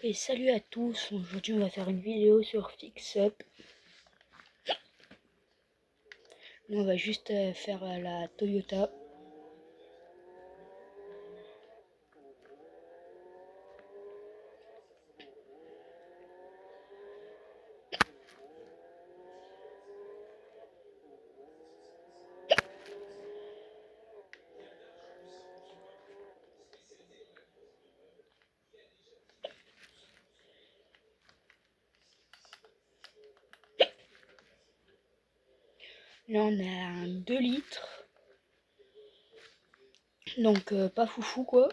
Et salut à tous, aujourd'hui on va faire une vidéo sur FixUp. On va juste faire la Toyota. Là on a un 2 litres, donc pas foufou quoi.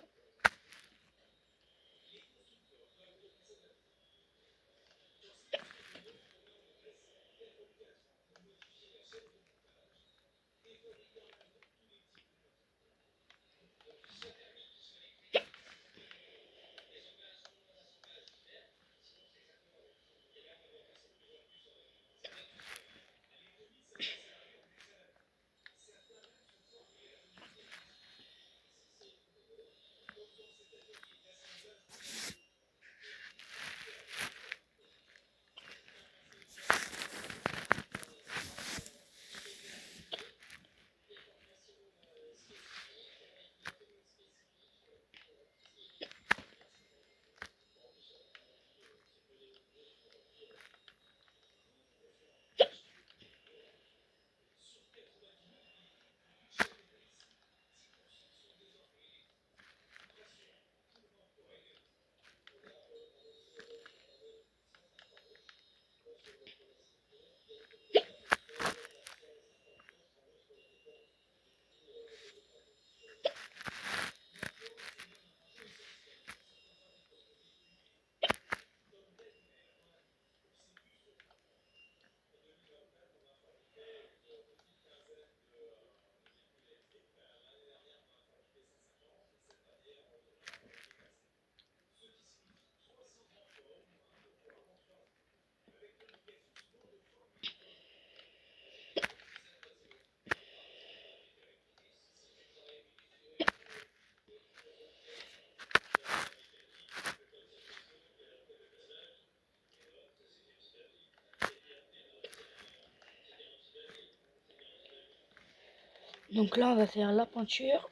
Donc là on va faire la peinture.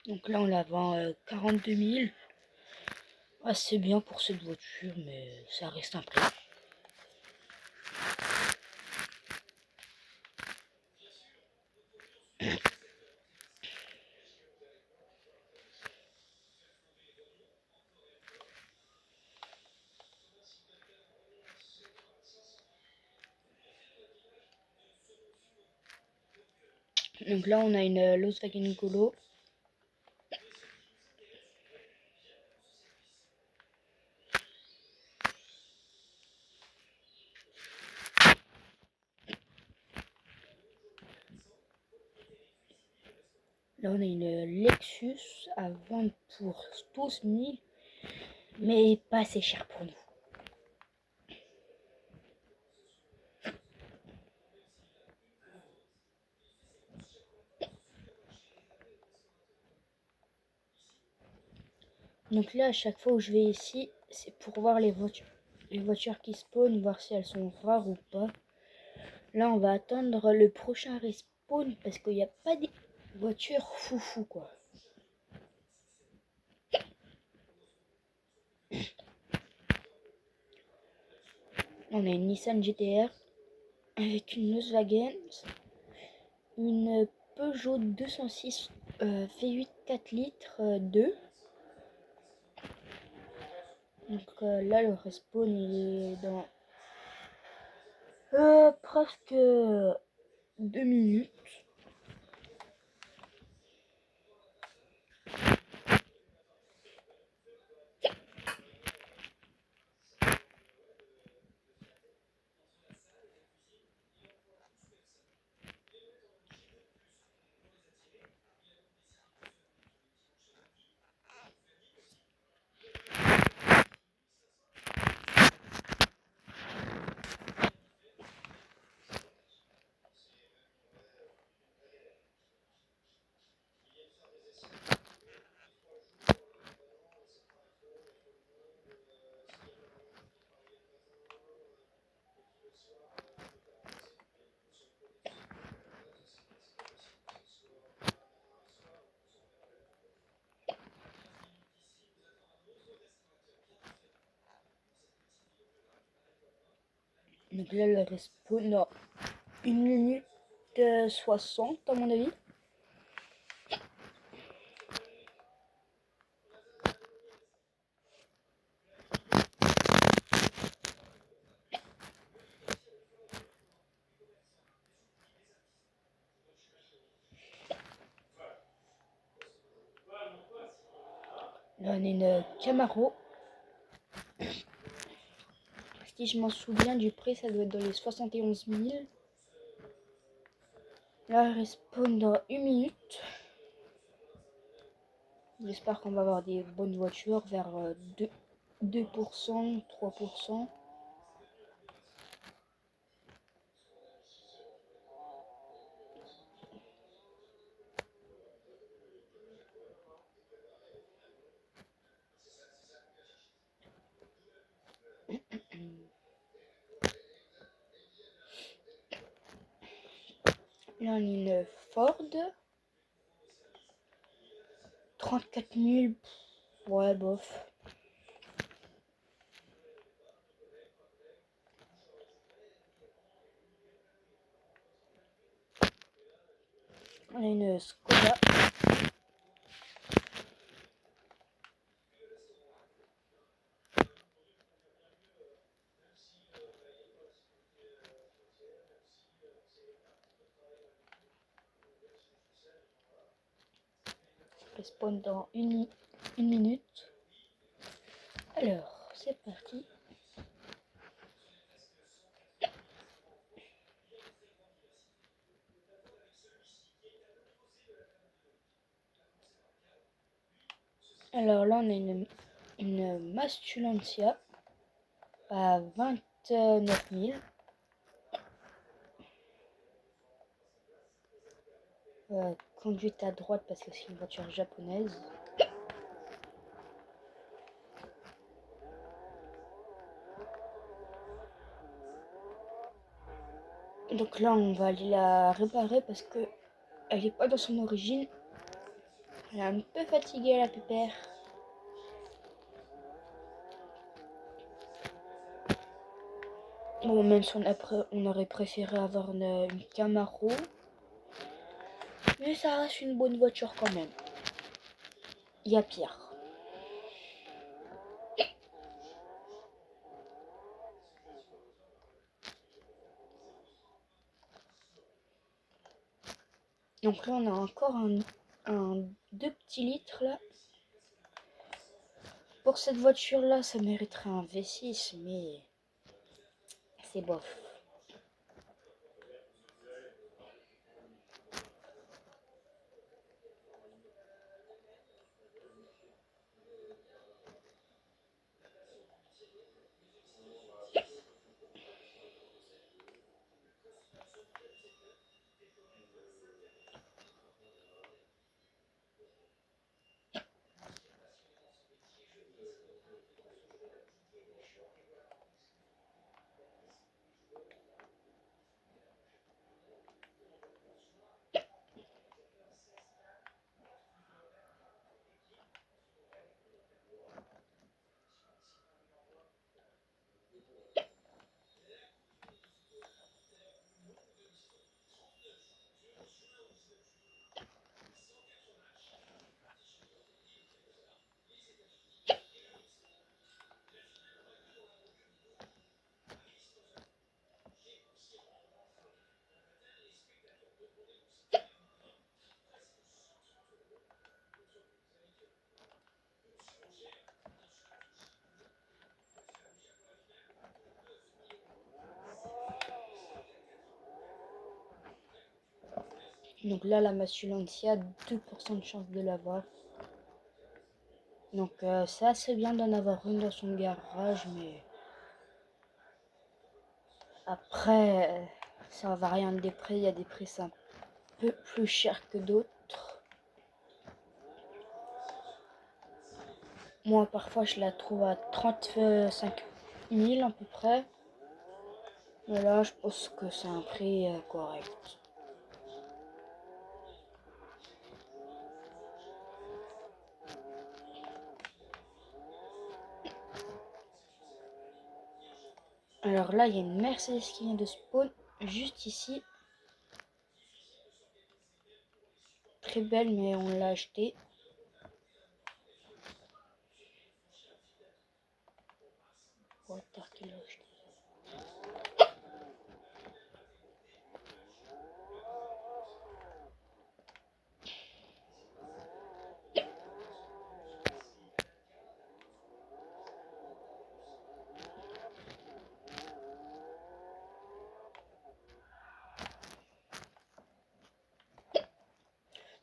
Donc là on la vend 42 000. Ah, c'est bien pour cette voiture, mais ça reste un prix. Donc là on a une Volkswagen Golo. Là on a une Lexus à vendre pour 12 000, mais pas assez cher pour nous. Donc là à chaque fois où je vais ici, c'est pour voir les voitures qui spawnent, voir si elles sont rares ou pas. Là on va attendre le prochain respawn parce qu'il n'y a pas des voitures foufou quoi. On a une Nissan GT-R avec une Volkswagen, une Peugeot 206 V8 4 litres 2. Donc là, le respawn il est dans presque 2 minutes. Donc là, le respawn dans 1 minute 60 à mon avis. Là, on a une Camaro. Si je m'en souviens du prix, ça doit être dans les 71 000. Là, elle respawn dans 1 minute. J'espère qu'on va avoir des bonnes voitures vers 2%, 3%. Là, on a une Ford. 34 000. Ouais, bof. On a une Skoda. Respawn dans une minute. Alors, c'est parti. Alors là, on a une Mastulantia à 29 000. Conduite à droite parce que c'est une voiture japonaise. Donc là, on va aller la réparer parce que elle est pas dans son origine. Elle est un peu fatiguée, la pépère. Bon, même si on aurait préféré avoir une Camaro. Mais ça reste une bonne voiture quand même. Il y a pire. Donc là, on a encore un 2 petits litres là. Pour cette voiture là, ça mériterait un V6, mais c'est bof. Donc là, la Massulancia a 2% de chance de l'avoir. Donc c'est assez bien d'en avoir une dans son garage, mais après, ça va rien des prix. Il y a des prix un peu plus chers que d'autres. Moi, parfois, je la trouve à 35 000 à peu près. Mais là, je pense que c'est un prix correct. Alors là, il y a une Mercedes qui vient de spawn juste ici. Très belle, mais on l'a achetée. Walter qui l'a acheté.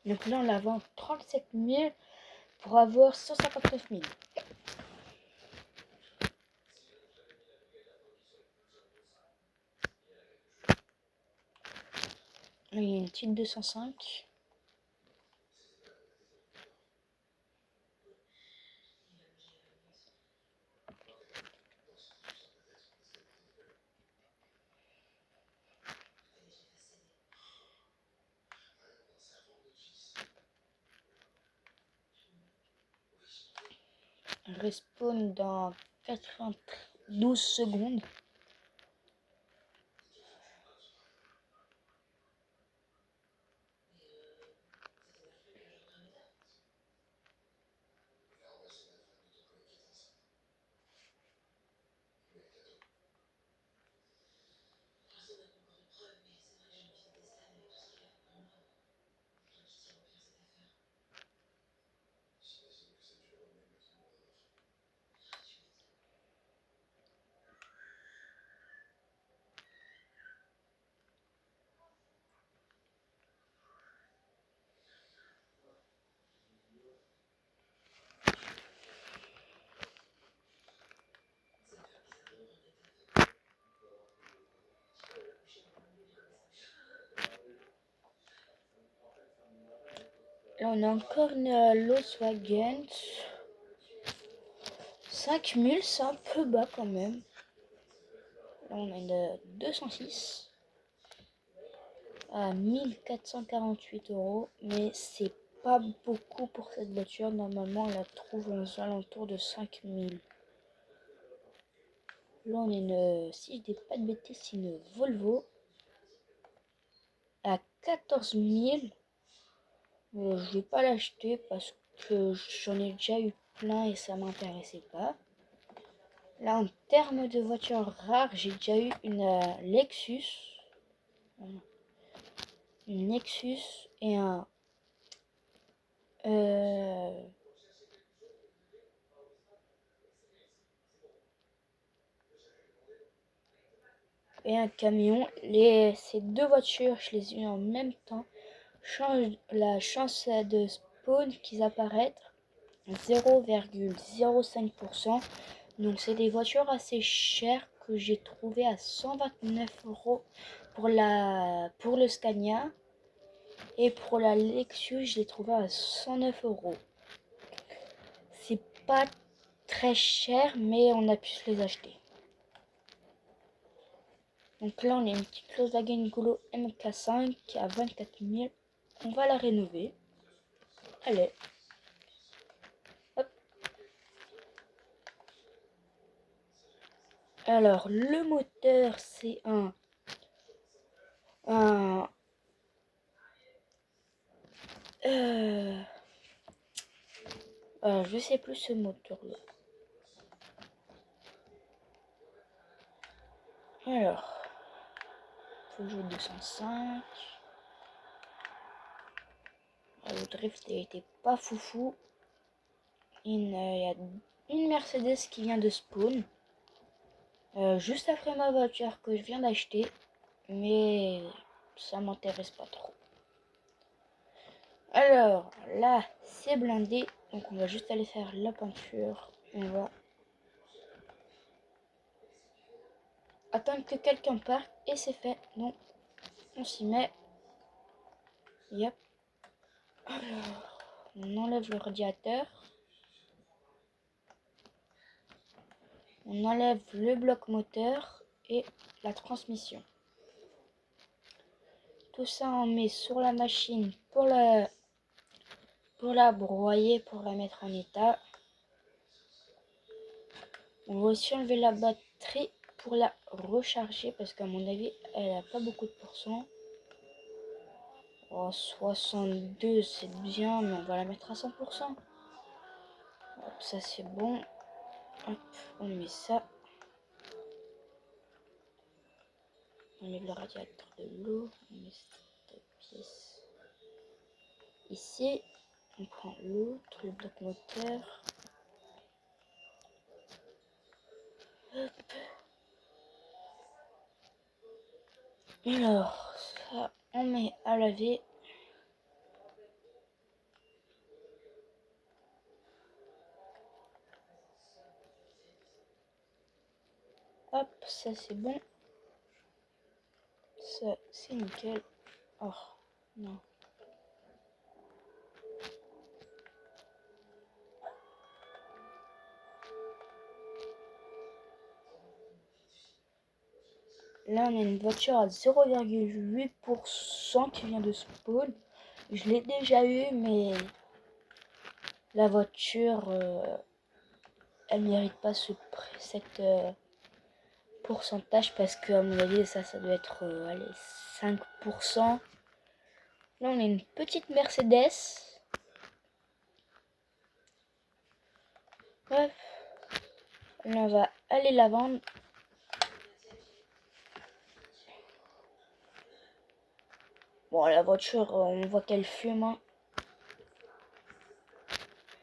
Donc là, on la vend 37 000 pour avoir 159 000. Là, il y a une petite 205. Respawn dans 92 secondes. Là, on a encore une Volkswagen. 5000, c'est un peu bas quand même. Là, on a une 206 à 1448 €. Mais c'est pas beaucoup pour cette voiture. Normalement, on la trouve aux alentours de 5000. Là, on a une, si je dis pas de bêtises, c'est une Volvo à 14 000. Je vais pas l'acheter parce que j'en ai déjà eu plein et ça m'intéressait pas. Là, en termes de voitures rares, j'ai déjà eu une Lexus. Une Lexus et euh, un camion. Ces deux voitures, je les ai eues en même temps. La chance de spawn qu'ils apparaissent 0,05%. Donc c'est des voitures assez chères que j'ai trouvé à 129 € pour le Scania. Et pour la Lexus, je l'ai trouvé à 109 €. C'est pas très cher, mais on a pu se les acheter. Donc là, on a une petite Volkswagen Golo MK5 qui a 24 000. On va la rénover. Allez. Hop. Alors, le moteur, c'est un je sais plus ce moteur-là. Alors, Peugeot 205. Le drift était pas foufou. Il y a une Mercedes qui vient de spawn. Juste après ma voiture que je viens d'acheter. Mais ça m'intéresse pas trop. Alors là, c'est blindé. Donc on va juste aller faire la peinture. On va attendre que quelqu'un parte et c'est fait. Donc on s'y met. Yep. Alors, on enlève le radiateur. On enlève le bloc moteur et la transmission. Tout ça on met sur la machine pour la broyer, pour la mettre en état. On va aussi enlever la batterie pour la recharger parce qu'à mon avis elle a pas beaucoup de pourcents. Oh, 62 c'est bien, mais on va la mettre à 100%. Hop, ça c'est bon. Hop, on met ça. On enlève le radiateur de l'eau. On met cette pièce ici. On prend l'autre, le bloc moteur. Hop. Alors, ça, on met à laver. Hop, ça c'est bon. Ça c'est nickel. Oh, non. Là, on a une voiture à 0,8% qui vient de spawn. Je l'ai déjà eu, mais la voiture, elle mérite pas cette pourcentage parce que à mon avis, ça doit être allez, 5%. Là, on a une petite Mercedes. Bref, là, on va aller la vendre. Bon, la voiture, on voit qu'elle fume. Hein.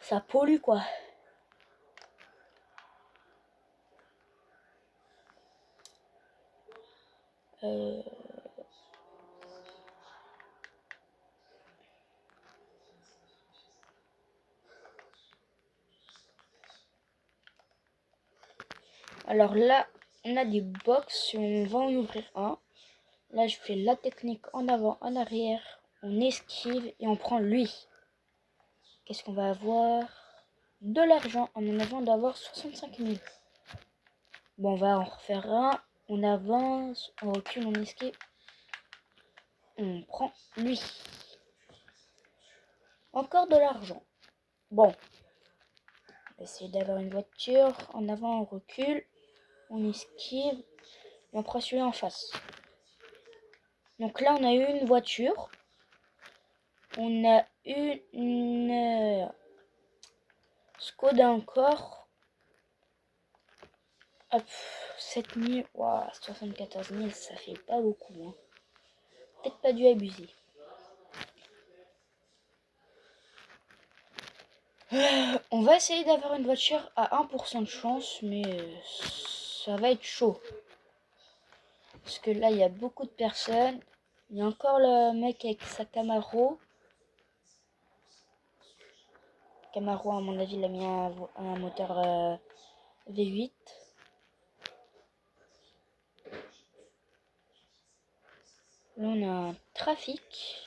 Ça pollue, quoi. Alors là, on a des box. On va en ouvrir un. Là, je fais la technique en avant, en arrière. On esquive et on prend lui. Qu'est-ce qu'on va avoir? De l'argent. En avant d'avoir 65 000. Bon, on va en refaire un. On avance, on recule, on esquive. On prend lui. Encore de l'argent. Bon. On va essayer d'avoir une voiture. En avant, on recule. On esquive. Et on prend celui en face. Donc là, on a eu une voiture. On a une Skoda encore. Hop, 7000. Waouh, 74 000, ça fait pas beaucoup. Hein. Peut-être pas dû abuser. On va essayer d'avoir une voiture à 1% de chance, mais ça va être chaud. Parce que là, il y a beaucoup de personnes. Il y a encore le mec avec sa Camaro. Camaro, à mon avis, il a mis un moteur V8. Là, on a un trafic.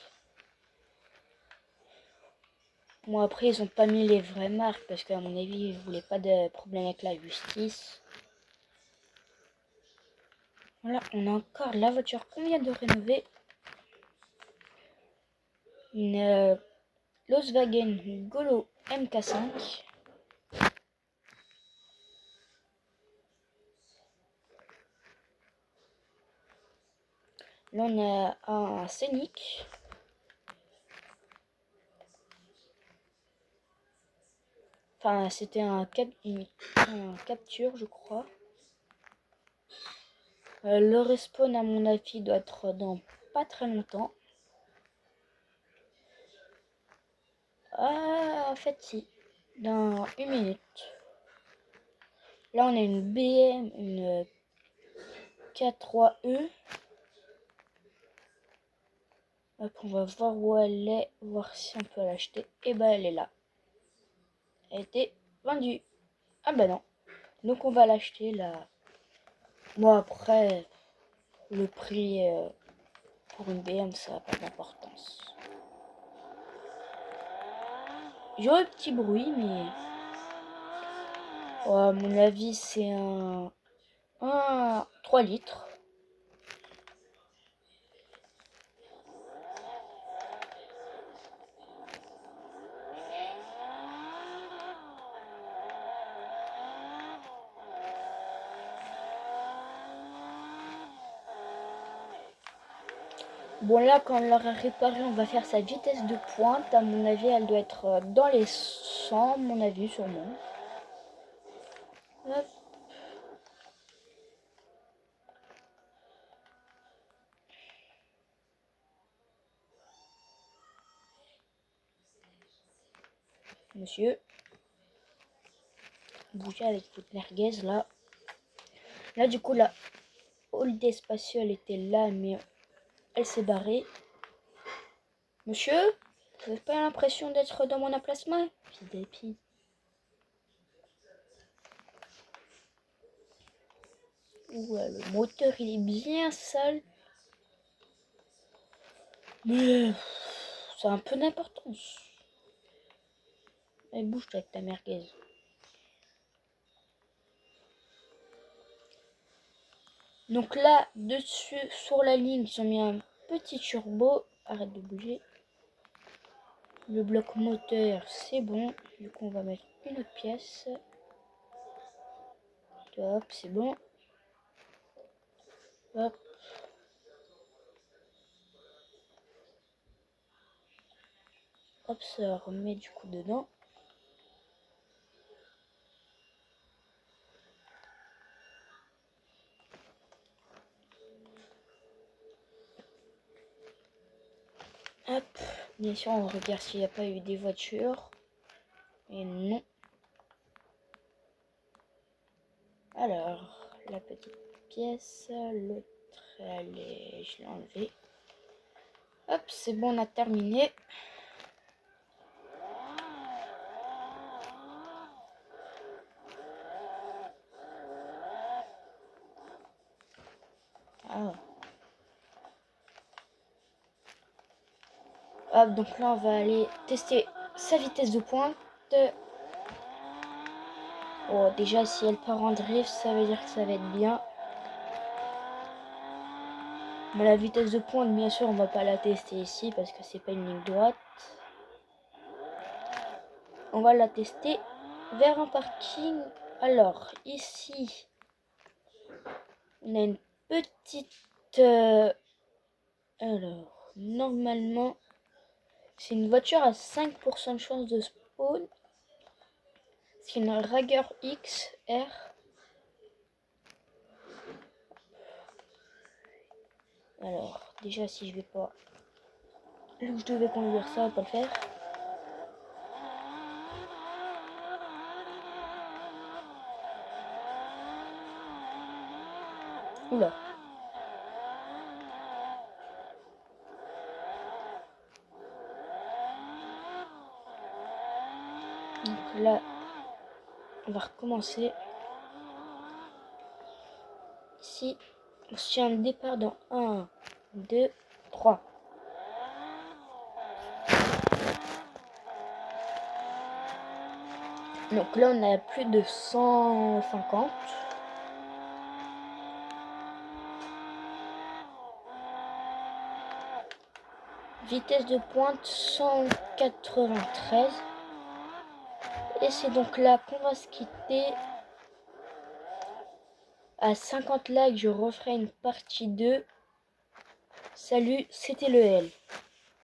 Bon, après, ils ont pas mis les vraies marques parce qu'à mon avis, ils voulaient pas de problème avec la justice. Voilà, on a encore la voiture qu'on vient de rénover. Une Volkswagen Golo MK5. Là, on a un Scénic. Enfin, c'était un Capture, je crois. Le respawn, à mon avis, doit être dans pas très longtemps. Ah, en fait, si. Dans une minute. Là, on a une BM, une K3E. Hop, on va voir où elle est, voir si on peut l'acheter. Et ben elle est là. Elle a été vendue. Ah ben non. Donc on va l'acheter là. Moi après, le prix pour une BM ça n'a pas d'importance. J'ai un petit bruit mais... Oh, à mon avis c'est un 3 litres. Bon là quand on l'aura réparé on va faire sa vitesse de pointe. À mon avis elle doit être dans les 100 à mon avis sûrement. Hop. Monsieur, bougez avec votre merguez là. Là du coup la holiday spatiale était là mais elle s'est barrée. Monsieur, vous n'avez pas l'impression d'être dans mon emplacement? Fils d'épi. Ouais, le moteur il est bien sale. Mais ça a un peu d'importance. Allez, bouge-toi avec ta merguez. Donc là, dessus, sur la ligne, ils ont mis un petit turbo. Arrête de bouger. Le bloc moteur, c'est bon. Du coup, on va mettre une autre pièce. Hop, c'est bon. Hop. Hop, ça remet du coup dedans. Hop. Bien sûr, on regarde s'il n'y a pas eu des voitures. Et non. Alors, la petite pièce, l'autre, allez, je l'ai enlevé. Hop, c'est bon, on a terminé. Ah. Hop, donc là, on va aller tester sa vitesse de pointe. Oh, déjà, si elle part en drift, ça veut dire que ça va être bien. Mais la vitesse de pointe, bien sûr, on va pas la tester ici parce que c'est pas une ligne droite. On va la tester vers un parking. Alors, ici, on a une petite... alors, normalement, c'est une voiture à 5% de chance de spawn. C'est une Rager XR. Alors, déjà, si je vais pas... Là où je devais conduire ça, on va pas le faire. Oula. Donc là, on va recommencer. Ici, on se tient le départ dans 1, 2, 3. Donc là, on a plus de 150. Vitesse de pointe 193. Et c'est donc là qu'on va se quitter. À 50 likes, je referai une partie 2. Salut, c'était le L.